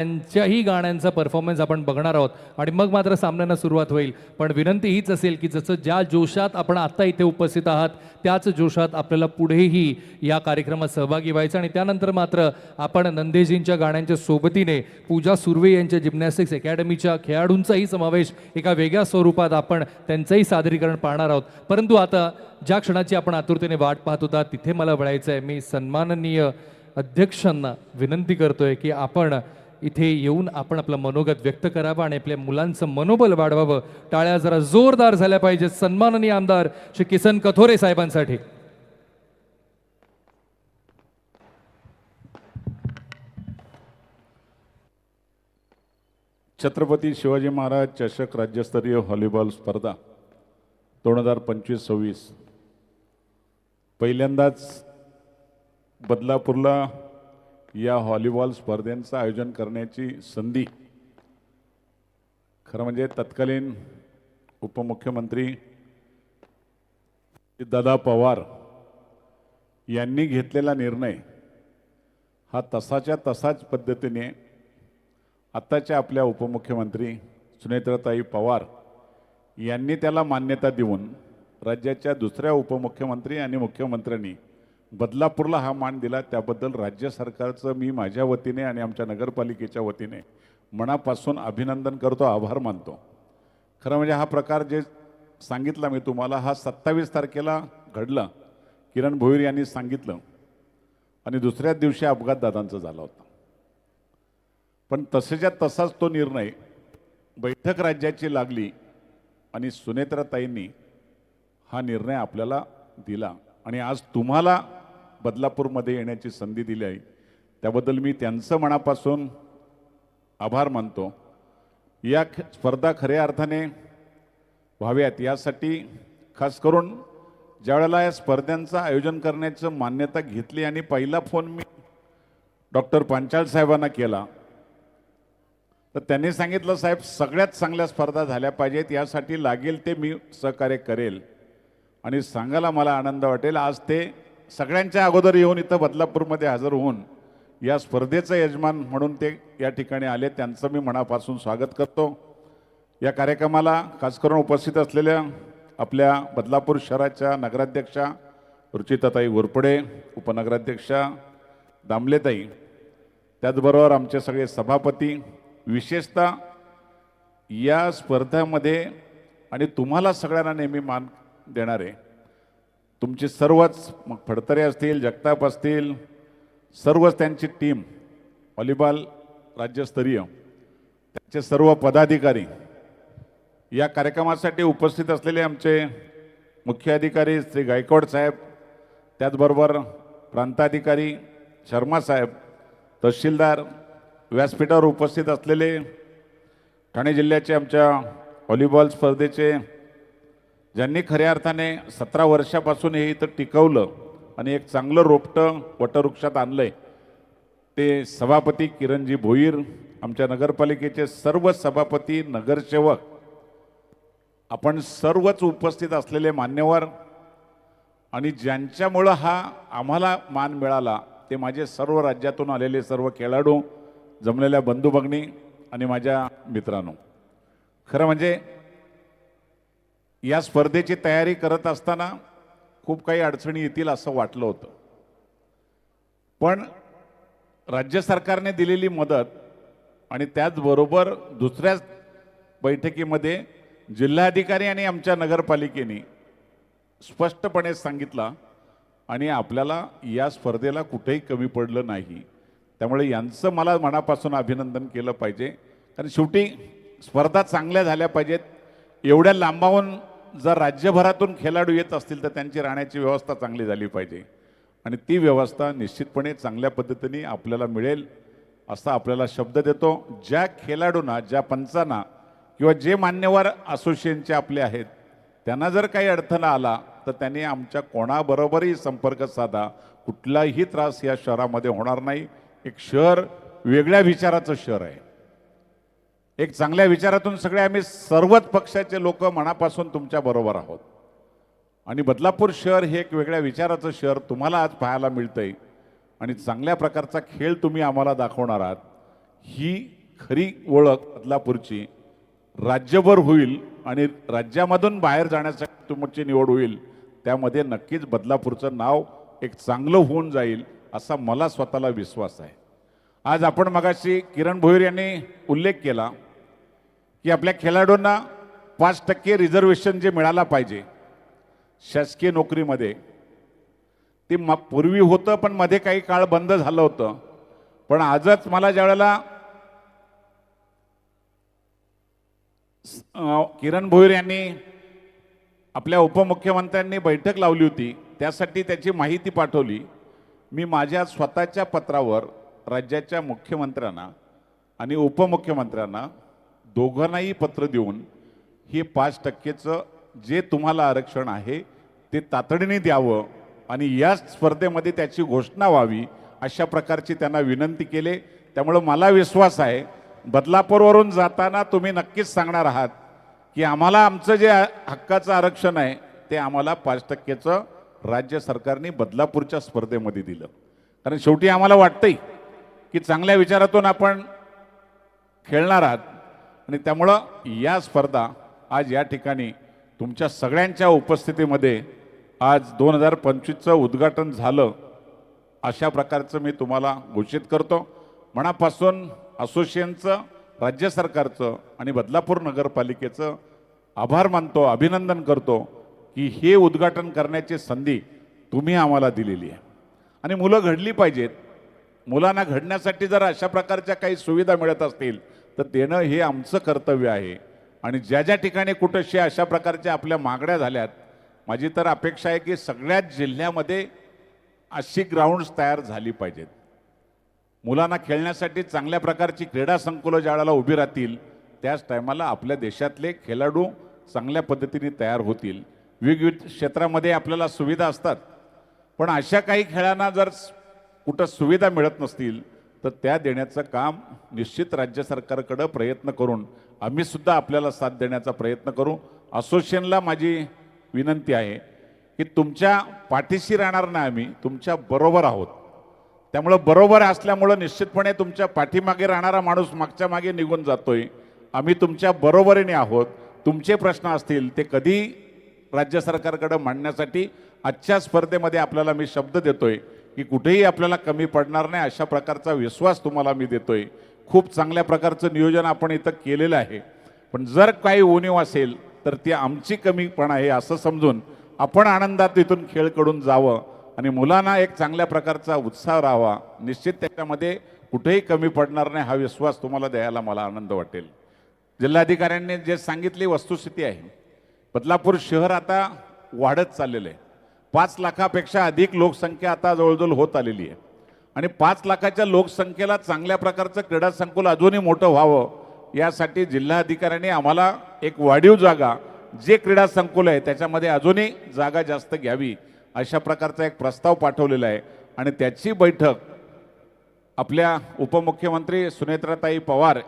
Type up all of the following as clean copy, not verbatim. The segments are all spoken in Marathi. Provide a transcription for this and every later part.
त्यांच्याही गाण्यांचा परफॉर्मन्स आपण बघणार आहोत आणि मग मात्र सामन्यांना सुरुवात होईल. पण विनंती हीच असेल की जसं ज्या जोशात आपण आता इथे उपस्थित आहात त्याच जोशात आपल्याला पुढेही या कार्यक्रमात सहभागी व्हायचं आणि त्यानंतर मात्र आपण नंदेजींच्या गाण्यांच्या सोबतीने पूजा सुर्वे यांच्या जिम्नॅस्टिक्स अकॅडमीच्या खेळाडूंचाही समावेश एका वेगळ्या स्वरूपात आपण त्यांचंही सादरीकरण पाहणार आहोत. परंतु आता ज्या क्षणाची आपण आतुरतेने वाट पाहत होता तिथे मला वळायचं आहे. मी सन्माननीय अध्यक्षांना विनंती करतोय की आपण इथे येऊन आपण आपलं मनोगत व्यक्त करावं आणि आपल्या मुलांचं मनोबल वाढवावं. टाळ्या जरा जोरदार झाल्या पाहिजेत सन्माननीय आमदार श्री किसन कथोरे साहेबांसाठी. छत्रपती शिवाजी महाराज चषक राज्यस्तरीय व्हॉलीबॉल स्पर्धा 2025-26 पहिल्यांदाच बदलापूरला या व्हॉलीबॉल स्पर्धेचं आयोजन करण्याची संधी खरं म्हणजे तत्कालीन उपमुख्यमंत्री दादा पवार यांनी घेतलेला निर्णय हा तसाच्या तसाच पद्धतीने आत्ताच्या आपल्या उपमुख्यमंत्री सुनेत्राताई पवार यांनी त्याला मान्यता देऊन राज्याच्या दुसऱ्या उपमुख्यमंत्री आणि मुख्यमंत्र्यांनी बदलापूरला हा मान दिला. त्याबद्दल राज्य सरकारचं मी माझ्या वतीने आणि आमच्या नगरपालिकेच्या वतीने मनापासून अभिनंदन करतो, आभार मानतो. खरं म्हणजे हा प्रकार जे सांगितला मी तुम्हाला हा 27 तारखेला घडला, किरण भोईर यांनी सांगितलं आणि दुसऱ्याच दिवशी अपघात दादांचा झाला होता. पण तसेच्या तसाच तो निर्णय बैठक राज्याची लागली आणि सुनेत्राताईंनी हा निर्णय आपल्याला दिला आणि आज तुम्हाला बदलापूरमध्ये येण्याची संधी दिली आहे. त्याबद्दल मी त्यांचं मनापासून आभार मानतो. या स्पर्धा खऱ्या अर्थाने व्हाव्यात यासाठी खास करून ज्यावेळेला या स्पर्धांचं आयोजन करण्याचं मान्यता घेतली आणि पहिला फोन मी डॉक्टर पांचाळ साहेबांना केला तर त्यांनी सांगितलं, साहेब सगळ्यात चांगल्या स्पर्धा झाल्या पाहिजेत, यासाठी लागेल ते मी सहकार्य करेल आणि सांगायला मला आनंद वाटेल आज ते सगळ्यांच्या अगोदर येऊन इथं बदलापूरमध्ये हजर होऊन या स्पर्धेचं यजमान म्हणून ते या ठिकाणी आले. त्यांचं मी मनापासून स्वागत करतो. या कार्यक्रमाला खास करून उपस्थित असलेल्या आपल्या बदलापूर शहराच्या नगराध्यक्षा रुचिताताई घोरपडे, उपनगराध्यक्षा दामलेताई, त्याचबरोबर आमचे सगळे सभापती, विशेषतः या स्पर्धेमध्ये आणि तुम्हाला सगळ्यांना नेहमी मान देणारे तुमचे सर्वच, मग फडतरे असतील, जगताप असतील, सर्वच त्यांची टीम व्हॉलीबॉल राज्यस्तरीय त्यांचे सर्व पदाधिकारी, या कार्यक्रमासाठी उपस्थित असलेले आमचे मुख्य अधिकारी श्री गायकवाड साहेब, त्याचबरोबर प्रांताधिकारी शर्मा साहेब, तहसीलदार, व्यासपीठावर उपस्थित असलेले ठाणे जिल्ह्याचे आमच्या व्हॉलीबॉल स्पर्धेचे ज्यांनी खऱ्या अर्थाने 17 वर्षापासून हे इथं टिकवलं आणि एक चांगलं रोपटं वटवृक्षात आणलंय ते सभापती किरणजी भोईर, आमच्या नगरपालिकेचे सर्व सभापती, नगरसेवक, आपण सर्वच उपस्थित असलेले मान्यवर आणि ज्यांच्यामुळं हा आम्हाला मान मिळाला ते माझे सर्व राज्यातून आलेले सर्व खेळाडू, जमलेल्या बंधू भगिनी आणि माझ्या मित्रांनो. खरं म्हणजे या स्पर्धेची तयारी करत असताना खूप काही अडचणी येतील असं वाटलं होतं, पण राज्य सरकारने दिलेली मदत आणि त्याचबरोबर दुसऱ्याच बैठकीमध्ये जिल्हाधिकारी आणि आमच्या नगरपालिकेने स्पष्टपणे सांगितलं आणि आपल्याला या स्पर्धेला कुठेही कमी पडलं नाही. त्यामुळे यांचं मला मनापासून अभिनंदन केलं पाहिजे, कारण शेवटी स्पर्धा चांगल्या झाल्या पाहिजेत. एवढ्या लांबावून जर राज्यभरातून खेळाडू येत असतील तर त्यांची राहण्याची व्यवस्था चांगली झाली पाहिजे आणि ती व्यवस्था निश्चितपणे चांगल्या पद्धतीने आपल्याला मिळेल असा आपल्याला शब्द देतो. ज्या खेळाडूंना, ज्या पंचांना किंवा जे मान्यवर असोसिएशनचे आपले आहेत त्यांना जर काही अडथळा आला तर त्यांनी आमच्या कोणाबरोबरही संपर्क साधा, कुठलाही त्रास या शहरामध्ये होणार नाही. एक शहर वेगळ्या विचाराचं शहर आहे, एक चांगल्या विचारातून सगळे आम्ही सर्वच पक्षाचे लोक मनापासून तुमच्या बरोबर आहोत आणि बदलापूर शहर हे एक वेगळ्या विचाराचं शहर तुम्हाला आज पाहायला मिळतंय आणि चांगल्या प्रकारचा खेळ तुम्ही आम्हाला दाखवणार आहात ही खरी ओळख बदलापूरची राज्यभर होईल आणि राज्यामधून बाहेर जाण्यासाठी तुमची निवड होईल, त्यामध्ये नक्कीच बदलापूरचं नाव एक चांगलं होऊन जाईल असा मला स्वतःला विश्वास आहे. आज आपण मगाशी किरण भोईर यांनी उल्लेख केला की आपल्या खेळाडूंना 5% रिझर्वेशन जे मिळाला पाहिजे शासकीय नोकरीमध्ये, ते पूर्वी होतं पण मध्ये काही काळ बंद झालं होतं. पण आजच मला ज्यावेळेला किरण भोईर यांनी आपल्या उपमुख्यमंत्र्यांनी बैठक लावली होती, त्यासाठी त्याची माहिती पाठवली. मी माझ्या स्वतःच्या पत्रावर राज्याच्या मुख्यमंत्र्यांना आणि उपमुख्यमंत्र्यांना दोघांनाही पत्र देऊन हे 5%चं जे तुम्हाला आरक्षण आहे ते तातडीने द्यावं आणि या स्पर्धेमध्ये त्याची घोषणा व्हावी अशा प्रकारची त्यांना विनंती केली. त्यामुळं मला विश्वास आहे बदलापूरवरून जाताना तुम्ही नक्कीच सांगणार आहात की आम्हाला आमचं जे हक्काचं आरक्षण आहे ते आम्हाला 5%चं राज्य सरकारने बदलापूरच्या स्पर्धेमध्ये दिलं. कारण शेवटी आम्हाला वाटतंय की चांगल्या विचारातून आपण खेळणार आहात आणि त्यामुळं या स्पर्धा आज या ठिकाणी तुमच्या सगळ्यांच्या उपस्थितीमध्ये आज 2025चं उद्घाटन झालं अशा प्रकारचं मी तुम्हाला घोषित करतो. मनापासून असोसिएशनचं, राज्य सरकारचं आणि बदलापूर नगरपालिकेचं आभार मानतो, अभिनंदन करतो की हे उद्घाटन करण्याची संधी तुम्ही आम्हाला दिलेली आहे. आणि मुलं घडली पाहिजेत. मुलांना घडण्यासाठी जर अशा प्रकारच्या काही सुविधा मिळत असतील तर देणं हे आमचं कर्तव्य आहे. आणि ज्या ज्या ठिकाणी कुठेशी अशा प्रकारच्या आपल्या मागण्या झाल्यात, माझी तर अपेक्षा आहे की सगळ्याच जिल्ह्यामध्ये अशी ग्राउंड्स तयार झाली पाहिजेत. मुलांना खेळण्यासाठी चांगल्या प्रकारची क्रीडा संकुलं ज्या वेळेला उभी राहतील त्याच टायमाला आपल्या देशातले खेळाडू चांगल्या पद्धतीने तयार होतील. वेगवेगळ्या क्षेत्रामध्ये आपल्याला सुविधा असतात, पण अशा काही खेळांना जर कुठं सुविधा मिळत नसतील तर त्या देण्याचं काम निश्चित राज्य सरकारकडं प्रयत्न करून आम्ही सुद्धा आपल्याला साथ देण्याचा प्रयत्न करू. असोसिएशनला माझी विनंती आहे की तुमच्या पाठीशी राहणार नाही, आम्ही तुमच्या बरोबर आहोत. त्यामुळं बरोबर असल्यामुळं निश्चितपणे तुमच्या पाठीमागे राहणारा माणूस मागच्या मागे निघून जातोय. आम्ही तुमच्या बरोबरीने आहोत. तुमचे प्रश्न असतील ते कधी राज्य सरकारकडे मांडण्यासाठी आजच्या स्पर्धेमध्ये आपल्याला मी शब्द देतोय की कुठेही आपल्याला कमी पडणार नाही अशा प्रकारचा विश्वास तुम्हाला मी देतोय. खूप चांगल्या प्रकारचं नियोजन आपण इथं केलेलं आहे. पण जर काही उणीव असेल तर ती आमची कमीपणा आहे असं समजून आपण आनंदात इथून खेळ कडून जावं आणि मुलांना एक चांगल्या प्रकारचा उत्साह राहावा. निश्चित त्याच्यामध्ये कुठेही कमी पडणार नाही हा विश्वास तुम्हाला द्यायला मला आनंद वाटेल. जिल्हाधिकाऱ्यांनी जे सांगितली वस्तुस्थिती आहे, बदलापूर शहर आता वाढत चाललेलं आहे. 5 लाखापेक्षा अधिक लोकसंख्या आता जवळजवळ होत आलेली आहे आणि 5 लाखाच्या लोकसंख्येला चांगल्या प्रकारचं क्रीडा संकुल अजूनही मोठं व्हावं यासाठी जिल्हाधिकाऱ्यांनी आम्हाला एक वाढीव जागा, जे क्रीडा संकुल आहे त्याच्यामध्ये अजूनही जागा जास्त घ्यावी अशा प्रकारचा एक प्रस्ताव पाठवलेला आहे. आणि त्याची बैठक आपल्या उपमुख्यमंत्री सुनेत्राताई पवार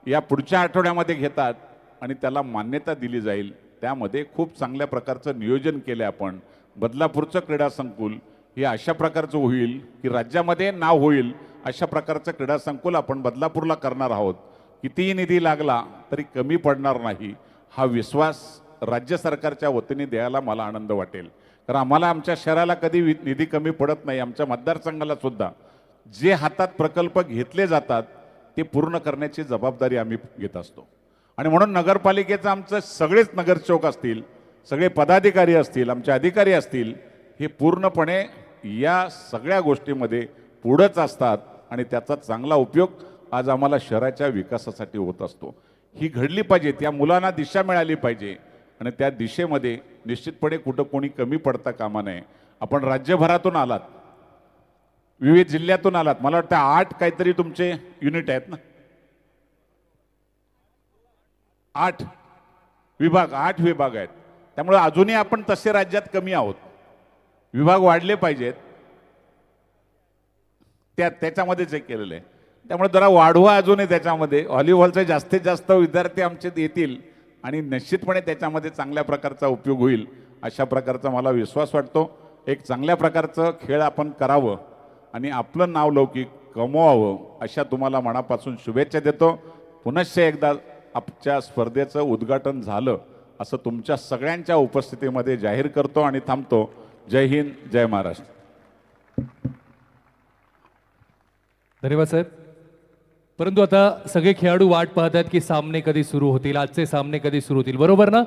या पुढच्या आठवड्यामध्ये घेतात आणि त्याला मान्यता दिली जाईल. त्यामध्ये खूप चांगल्या प्रकारचं नियोजन केलं आपण. बदलापूरचं क्रीडा संकुल हे अशा प्रकारचं होईल की राज्यामध्ये नाव होईल अशा प्रकारचं क्रीडा संकुल आपण बदलापूरला करणार आहोत. कितीही निधी लागला तरी कमी पडणार नाही हा विश्वास राज्य सरकारच्या वतीने द्यायला मला आनंद वाटेल. कारण आम्हाला आमच्या शहराला कधी निधी कमी पडत नाही. आमच्या मतदारसंघाला सुद्धा जे हातात प्रकल्प घेतले जातात ते पूर्ण करण्याची जबाबदारी आम्ही घेत असतो. आणि म्हणून नगरपालिकेचं आमचं सगळेच नगरसेवक असतील, सगळे पदाधिकारी असतील, आमचे अधिकारी असतील, हे पूर्णपणे या सगळ्या गोष्टीमध्ये पुढंच असतात आणि त्याचा चांगला उपयोग आज आम्हाला शहराच्या विकासासाठी होत असतो. ही घडली पाहिजे, त्या मुलांना दिशा मिळाली पाहिजे आणि त्या दिशेमध्ये निश्चितपणे कुठं कोणी कमी पडता कामा नये. आपण राज्यभरातून आलात, विविध जिल्ह्यातून आलात, मला वाटतं 8 काहीतरी तुमचे युनिट आहेत ना, 8 विभाग आहेत. त्यामुळे अजूनही आपण तसे राज्यात कमी आहोत. विभाग वाढले पाहिजेत, त्याच्यामध्येच हे केलेलं आहे. त्यामुळे जरा वाढवा अजूनही त्याच्यामध्ये. व्हॉलीबॉलचे जास्तीत जास्त विद्यार्थी आमचे येतील आणि निश्चितपणे त्याच्यामध्ये चांगल्या प्रकारचा उपयोग होईल अशा प्रकारचा मला विश्वास वाटतो. एक चांगल्या प्रकारचं खेळ आपण करावं आणि आपलं नाव लौकिक कमवावं अशा तुम्हाला मनापासून शुभेच्छा देतो. पुनश्च एकदा आमच्या स्पर्धेचं उद्घाटन झालं असं तुमच्या सगळ्यांच्या उपस्थितीमध्ये जाहीर करतो आणि थांबतो. जय हिंद, जय महाराष्ट्र. धन्यवाद साहेब. परंतु आता सगळे खेळाडू वाट पाहत आहेत की सामने कधी सुरू होतील, आजचे सामने कधी सुरू होतील, बरोबर ना?